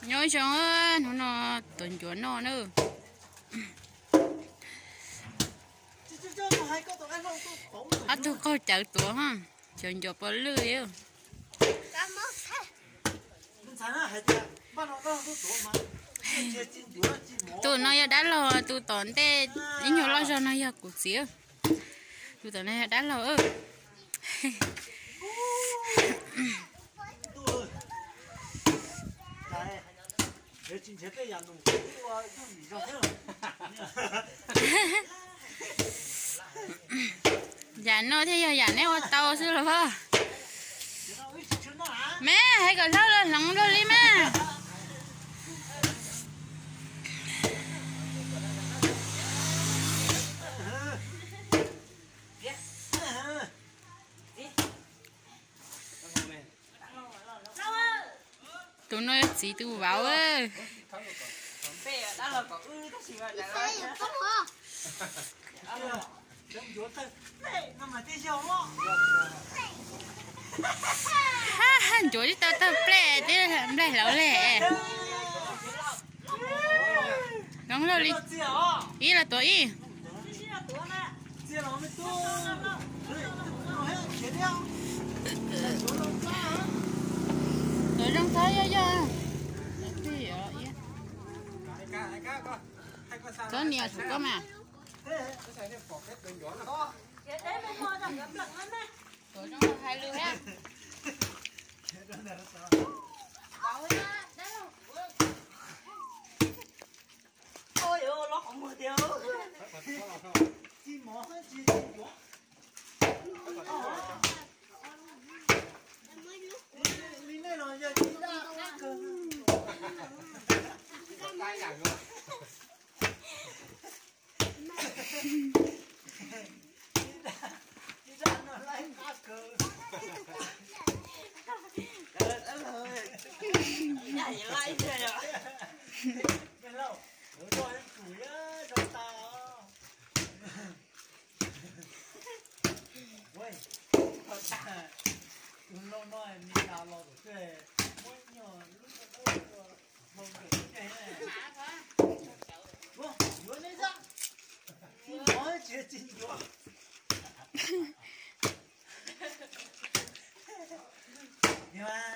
nhớ cho nó tuần chuẩn nó nữa tôi coi chợ tuổi ha chuẩn chụp vào lưới á tôi nói đã lo tôi tốn tê những nhiều lo cho nó giờ cuộc xíu tôi tốn này đã lo dạ nó thế giờ dạ nếu tao xưa là phơ mẹ hãy còn lâu lên lỏng đôi đi mẹ tụi nó chỉ tụi bảo ơi ha ha chỗ đi tao tao ple thế làm đây lão lẹ nóng rồi đi ý là tuổi ý tuổi trong thấy á có nhiều thủ có mà tuổi trong hai lứa ha ôi ơi nó không mưa tiêu chi mỏ chi gió mình này rồi giờ chúng ta tay làm luôn đi ra nó lấy cá cừ nhà gì lấy chưa rồi bên lâu ở đây củi á trong ta ôi thật à lâu nói mình nào lo được cái mỗi nhỏ lúc đó không được cái này vừa lấy ra nói chuyện chính rồi nhưng mà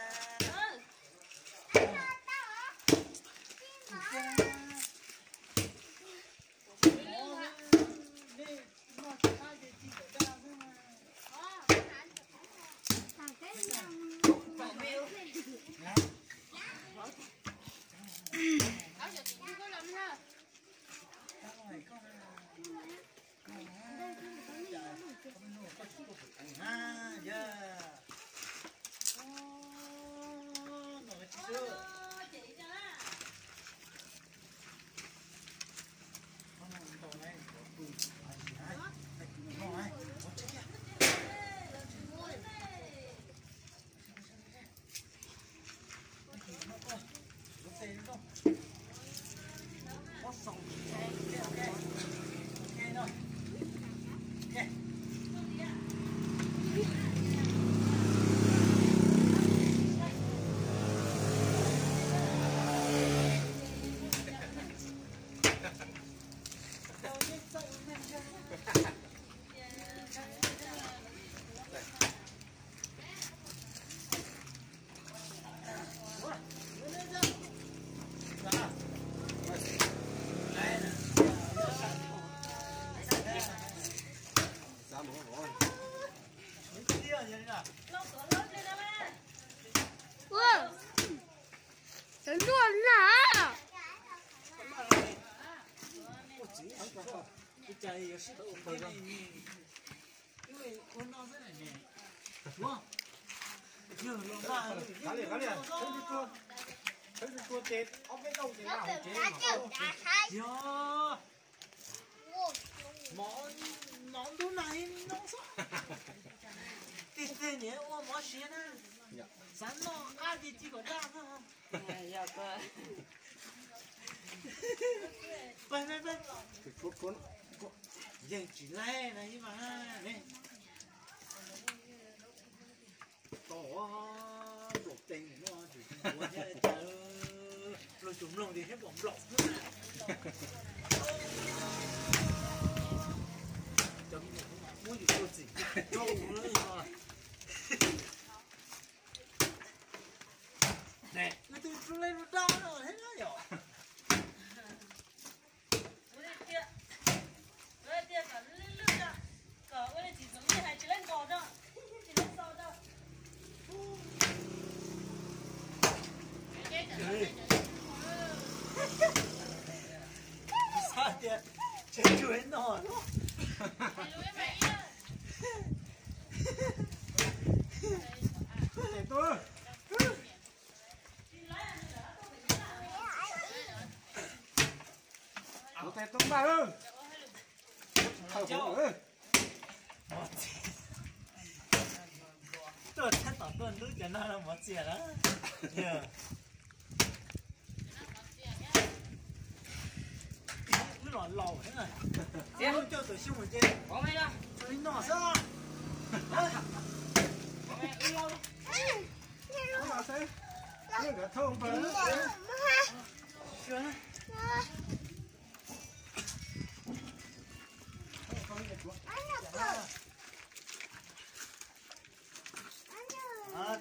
món đồ này nó sao cái này ô món gì nè sáng nó ai đi chỉ có ra thôi bên cuốn dừng chỉ này này mà này tổ đột tình nó chỉ có chờ chúng lồng thì hết bóng lọc chấm mũi thì tôi chỉ đâu nữa rồi nè nó tôi lên một đau rồi hết nó nhỏ sao thế chơi chuối nó để tôi Có thể tung ba ư? Thảo khổ ư? tôi chắc tao tôi lúc cho nó là một chuyện đó nó lẩu thế này em cho tôi xin một chuyện có mấy đâu tôi nó sao Nó là thế. Nó là thông phá. chưa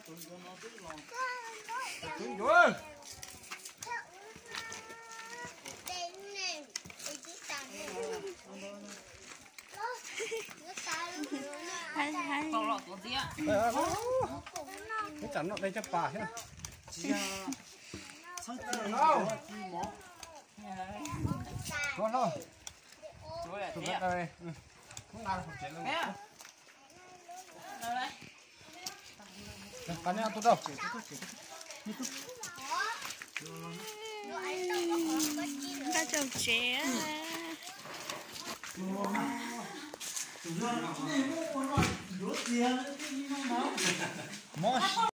tôi cho nó tức lòng Đúng rồi. còn lọt của tía Cái chắn nó đây cho bà thế này. chỉ là sao tiền Đâu? chi mỏ Con đâu? chú là Tụi tía nó đây. Không nào không chết luôn. thấy không đâu đấy Cắn nhau tôi đâu? Ba chồng trẻ. rốt tiền nó máu